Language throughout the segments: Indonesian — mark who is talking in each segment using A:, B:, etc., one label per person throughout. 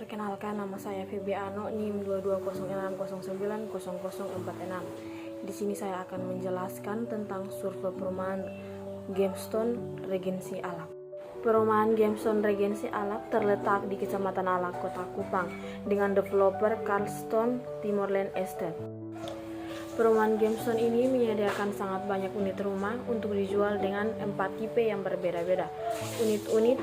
A: Perkenalkan, nama saya Feby Ano, NIM 2206090046. Di sini saya akan menjelaskan tentang survei perumahan Gemstone Regency Alak. Perumahan Gemstone Regency Alak terletak di Kecamatan Alak, Kota Kupang, dengan developer Carlstone Timberland Estate. Perumahan Gemstone ini menyediakan sangat banyak unit rumah untuk dijual dengan 4 tipe yang berbeda-beda. Unit-unit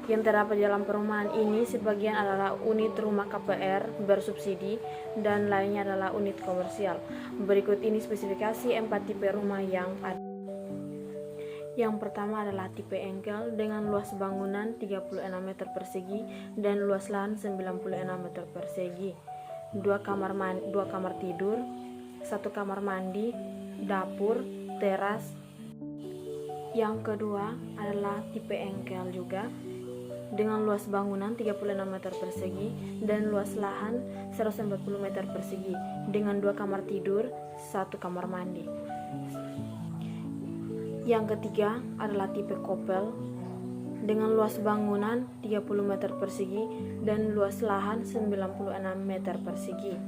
A: yang terdapat dalam perumahan ini sebagian adalah unit rumah KPR bersubsidi dan lainnya adalah unit komersial. Berikut ini spesifikasi 4 tipe rumah yang ada. Yang pertama adalah tipe engkel dengan luas bangunan 36 meter persegi dan luas lahan 96 meter persegi. 2 kamar tidur, 1 kamar mandi, dapur, teras. Yang kedua adalah tipe engkel juga dengan luas bangunan 36 meter persegi dan luas lahan 140 meter persegi dengan 2 kamar tidur, 1 kamar mandi. Yang ketiga adalah tipe kopel dengan luas bangunan 30 meter persegi dan luas lahan 96 meter persegi.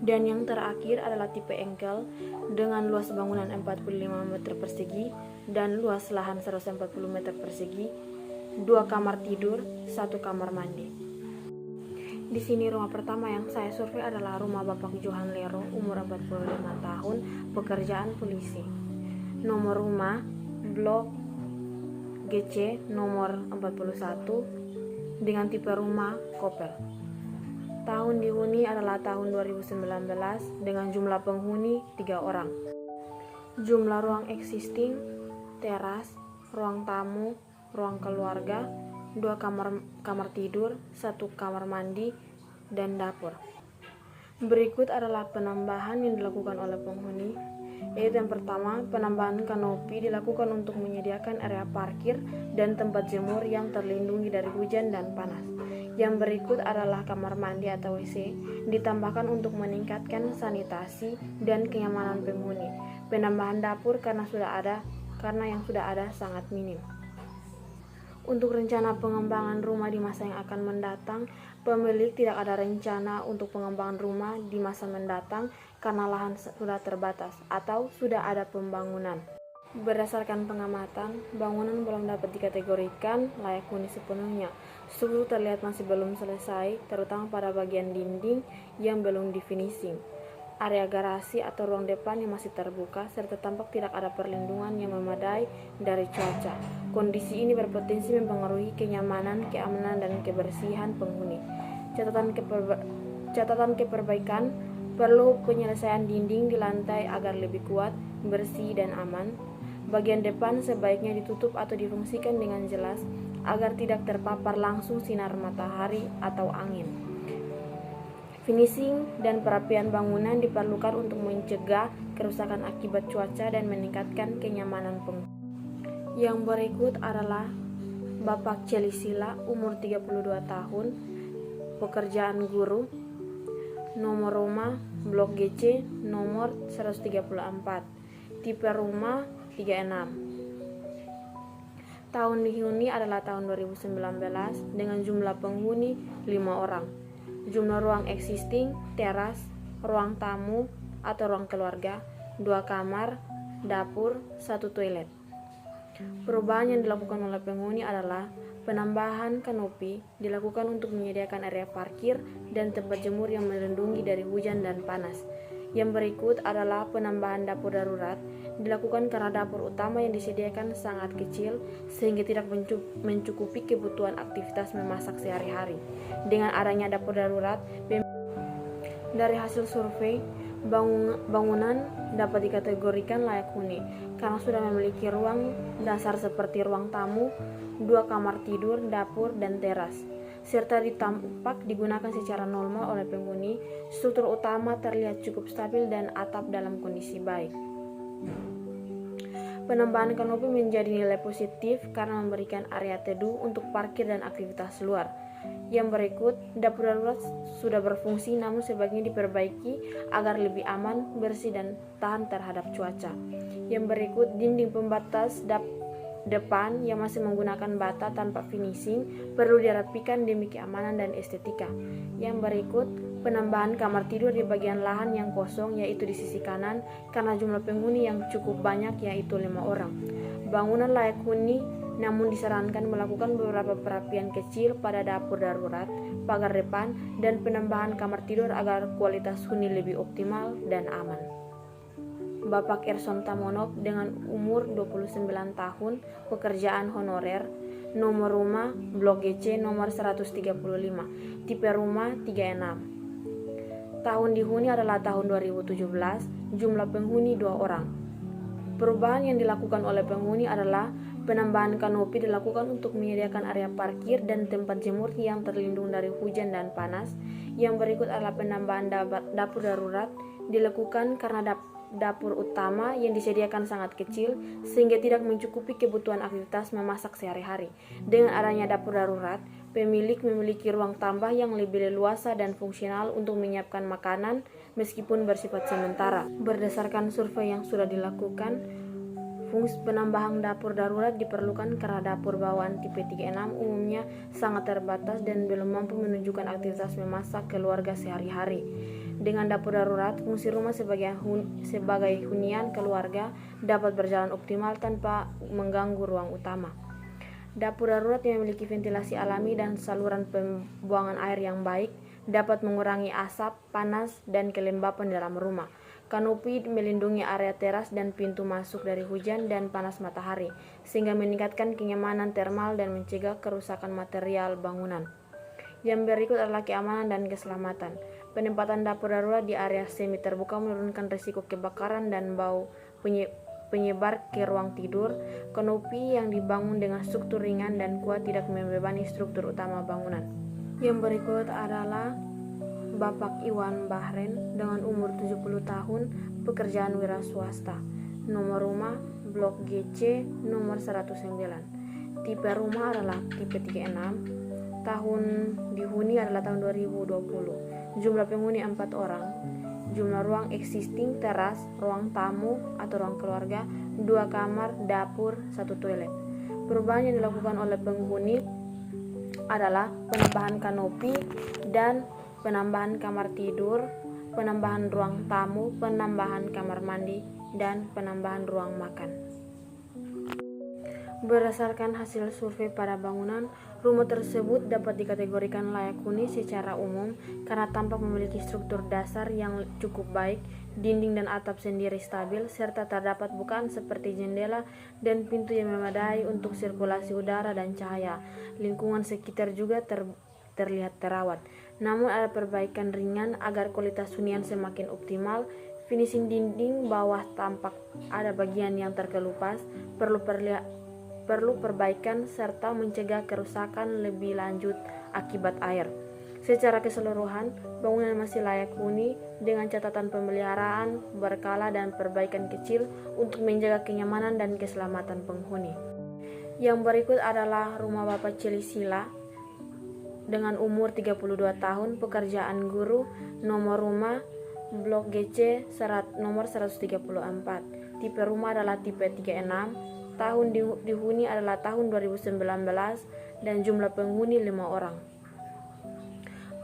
A: Dan yang terakhir adalah tipe engkel dengan luas bangunan 45 meter persegi dan luas lahan 140 meter persegi, 2 kamar tidur, 1 kamar mandi. Di sini rumah pertama yang saya survei adalah rumah Bapak Johan Lero, umur 45 tahun, pekerjaan polisi. Nomor rumah blok GC nomor 41 dengan tipe rumah kopel. Tahun dihuni adalah tahun 2019 dengan jumlah penghuni 3 orang. Jumlah ruang existing, teras, ruang tamu, ruang keluarga, 2 kamar tidur, 1 kamar mandi, dan dapur. Berikut adalah penambahan yang dilakukan oleh penghuni, yaitu yang pertama, penambahan kanopi dilakukan untuk menyediakan area parkir dan tempat jemur yang terlindungi dari hujan dan panas. Yang berikut adalah kamar mandi atau WC ditambahkan untuk meningkatkan sanitasi dan kenyamanan penghuni. Penambahan dapur karena yang sudah ada sangat minim. Untuk rencana pengembangan rumah di masa yang akan mendatang, pemilik tidak ada rencana untuk pengembangan rumah di masa mendatang karena lahan sudah terbatas atau sudah ada pembangunan. Berdasarkan pengamatan, bangunan belum dapat dikategorikan layak huni sepenuhnya. Struktur terlihat masih belum selesai, terutama pada bagian dinding yang belum difinishing. Area garasi atau ruang depan yang masih terbuka, serta tampak tidak ada perlindungan yang memadai dari cuaca. Kondisi ini berpotensi mempengaruhi kenyamanan, keamanan, dan kebersihan penghuni. Catatan keperbaikan, perlu penyelesaian dinding di lantai agar lebih kuat, bersih, dan aman. Bagian depan sebaiknya ditutup atau difungsikan dengan jelas agar tidak terpapar langsung sinar matahari atau angin. Finishing dan perapian bangunan diperlukan untuk mencegah kerusakan akibat cuaca dan meningkatkan kenyamanan penghuni. Yang berikut adalah Bapak Celisila, umur 32 tahun, pekerjaan guru. Nomor rumah blok GC nomor 134, tipe rumah 36. Tahun dihuni adalah tahun 2019 dengan jumlah penghuni 5 orang. Jumlah ruang existing, teras, ruang tamu atau ruang keluarga, 2 kamar, dapur, 1 toilet. Perubahan yang dilakukan oleh penghuni adalah penambahan kanopi dilakukan untuk menyediakan area parkir dan tempat jemur yang melindungi dari hujan dan panas. Yang berikut adalah penambahan dapur darurat dilakukan karena dapur utama yang disediakan sangat kecil sehingga tidak mencukupi kebutuhan aktivitas memasak sehari-hari. Dengan adanya dapur darurat, dari hasil survei, bangunan dapat dikategorikan layak huni karena sudah memiliki ruang dasar seperti ruang tamu, 2 kamar tidur, dapur, dan teras, serta ditampak digunakan secara normal oleh penghuni. Struktur utama terlihat cukup stabil dan atap dalam kondisi baik. Penambahan kanopi menjadi nilai positif karena memberikan area teduh untuk parkir dan aktivitas luar. Yang berikut, dapur darurat sudah berfungsi namun sebaiknya diperbaiki agar lebih aman, bersih, dan tahan terhadap cuaca. Yang berikut, dinding pembatas depan yang masih menggunakan bata tanpa finishing perlu dirapikan demi keamanan dan estetika. Yang berikut, penambahan kamar tidur di bagian lahan yang kosong, yaitu di sisi kanan, karena jumlah penghuni yang cukup banyak, yaitu 5 orang. Bangunan layak huni, namun disarankan melakukan beberapa perapian kecil pada dapur darurat, pagar depan, dan penambahan kamar tidur agar kualitas huni lebih optimal dan aman. Bapak Erson Tamonov dengan umur 29 tahun, pekerjaan honorer, nomor rumah Blok GC nomor 135, tipe rumah 36. Tahun dihuni adalah tahun 2017, jumlah penghuni 2 orang. Perubahan yang dilakukan oleh penghuni adalah penambahan kanopi dilakukan untuk menyediakan area parkir dan tempat jemur yang terlindung dari hujan dan panas. Yang berikut adalah penambahan dapur darurat dilakukan karena dapur utama yang disediakan sangat kecil sehingga tidak mencukupi kebutuhan aktivitas memasak sehari-hari. Dengan adanya dapur darurat, pemilik memiliki ruang tambah yang lebih leluasa dan fungsional untuk menyiapkan makanan meskipun bersifat sementara. Berdasarkan survei yang sudah dilakukan, fungsi penambahan dapur darurat diperlukan karena dapur bawaan tipe 36 umumnya sangat terbatas dan belum mampu menunjukkan aktivitas memasak keluarga sehari-hari. Dengan dapur darurat, fungsi rumah sebagai hunian keluarga dapat berjalan optimal tanpa mengganggu ruang utama. Dapur darurat yang memiliki ventilasi alami dan saluran pembuangan air yang baik dapat mengurangi asap, panas, dan kelembapan dalam rumah. Kanopi melindungi area teras dan pintu masuk dari hujan dan panas matahari, sehingga meningkatkan kenyamanan termal dan mencegah kerusakan material bangunan. Yang berikut adalah keamanan dan keselamatan. Penempatan dapur darurat di area semi terbuka menurunkan risiko kebakaran dan bau penyebar ke ruang tidur. Kanopi yang dibangun dengan struktur ringan dan kuat tidak membebani struktur utama bangunan. Yang berikut adalah Bapak Iwan Bahren dengan umur 70 tahun, pekerjaan wira swasta. Nomor rumah Blok GC nomor 109. Tipe rumah adalah tipe 36. Tahun dihuni adalah tahun 2020. Jumlah penghuni 4 orang. Jumlah ruang existing teras, ruang tamu atau ruang keluarga, 2 kamar, dapur, 1 toilet. Perubahan yang dilakukan oleh penghuni adalah penambahan kanopi dan penambahan kamar tidur, penambahan ruang tamu, penambahan kamar mandi, dan penambahan ruang makan. Berdasarkan hasil survei pada bangunan, rumah tersebut dapat dikategorikan layak huni secara umum karena tampak memiliki struktur dasar yang cukup baik, dinding dan atap sendiri stabil, serta terdapat bukaan seperti jendela dan pintu yang memadai untuk sirkulasi udara dan cahaya. Lingkungan sekitar juga terlihat terawat. Namun ada perbaikan ringan agar kualitas hunian semakin optimal. Finishing dinding bawah tampak ada bagian yang terkelupas, perlu perbaikan serta mencegah kerusakan lebih lanjut akibat air. Secara keseluruhan, bangunan masih layak huni dengan catatan pemeliharaan berkala dan perbaikan kecil untuk menjaga kenyamanan dan keselamatan penghuni. Yang berikut adalah rumah Bapak Celisila dengan umur 32 tahun, pekerjaan guru, nomor rumah Blok GC nomor 134. Tipe rumah adalah tipe 36. Tahun dihuni adalah tahun 2019 dan jumlah penghuni 5 orang.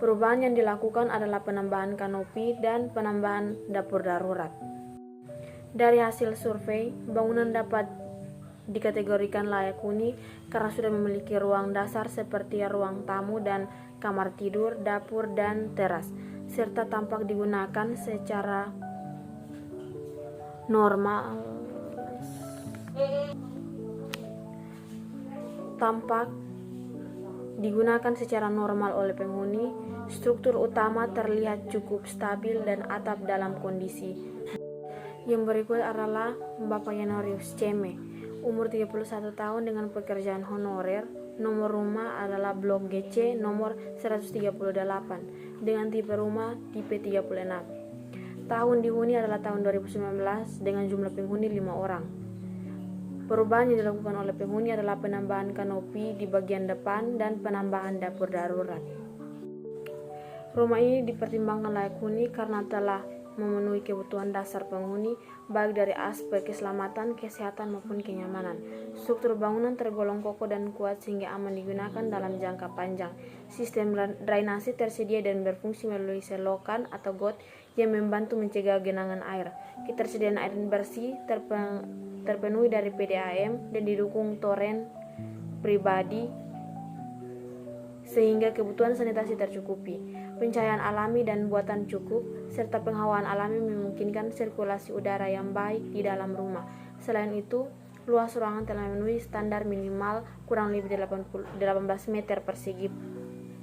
A: Perubahan yang dilakukan adalah penambahan kanopi dan penambahan dapur darurat. Dari hasil survei, bangunan dapat dikategorikan layak huni karena sudah memiliki ruang dasar seperti ruang tamu dan kamar tidur, dapur, dan teras, serta tampak digunakan secara normal oleh penghuni. Struktur utama terlihat cukup stabil dan atap dalam kondisi. Yang berikut adalah Bapak Yanorius Ceme, umur 31 tahun dengan pekerjaan honorer. Nomor rumah adalah Blok GC nomor 138 dengan tipe rumah tipe 36. Tahun dihuni adalah tahun 2019 dengan jumlah penghuni 5 orang. Perubahan yang dilakukan oleh penghuni adalah penambahan kanopi di bagian depan dan penambahan dapur darurat. Rumah ini dipertimbangkan layak huni karena telah memenuhi kebutuhan dasar penghuni, baik dari aspek keselamatan, kesehatan, maupun kenyamanan. Struktur bangunan tergolong kokoh dan kuat sehingga aman digunakan dalam jangka panjang. Sistem drainase tersedia dan berfungsi melalui selokan atau got yang membantu mencegah genangan air. Ketersediaan air bersih terpenuhi dari PDAM dan didukung toren pribadi sehingga kebutuhan sanitasi tercukupi. Pencahayaan alami dan buatan cukup, serta penghawaan alami memungkinkan sirkulasi udara yang baik di dalam rumah. Selain itu, luas ruangan telah memenuhi standar minimal kurang lebih 18 meter persegi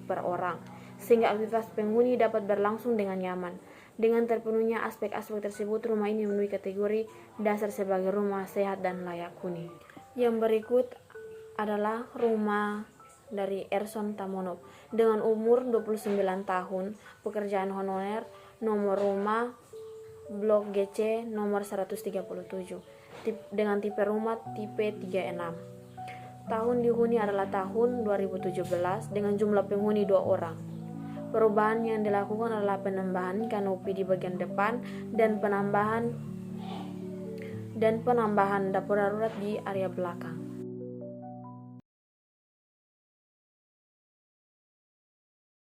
A: per orang, sehingga aktivitas penghuni dapat berlangsung dengan nyaman. Dengan terpenuhnya aspek-aspek tersebut, rumah ini memenuhi kategori dasar sebagai rumah sehat dan layak huni. Yang berikut adalah rumah dari Erson Tamonov dengan umur 29 tahun, pekerjaan honorer, nomor rumah blok GC nomor 137, dengan tipe rumah tipe 36. Tahun dihuni adalah tahun 2017 dengan jumlah penghuni 2 orang. Perubahan yang dilakukan adalah penambahan kanopi di bagian depan dan penambahan dapur darurat di area belakang.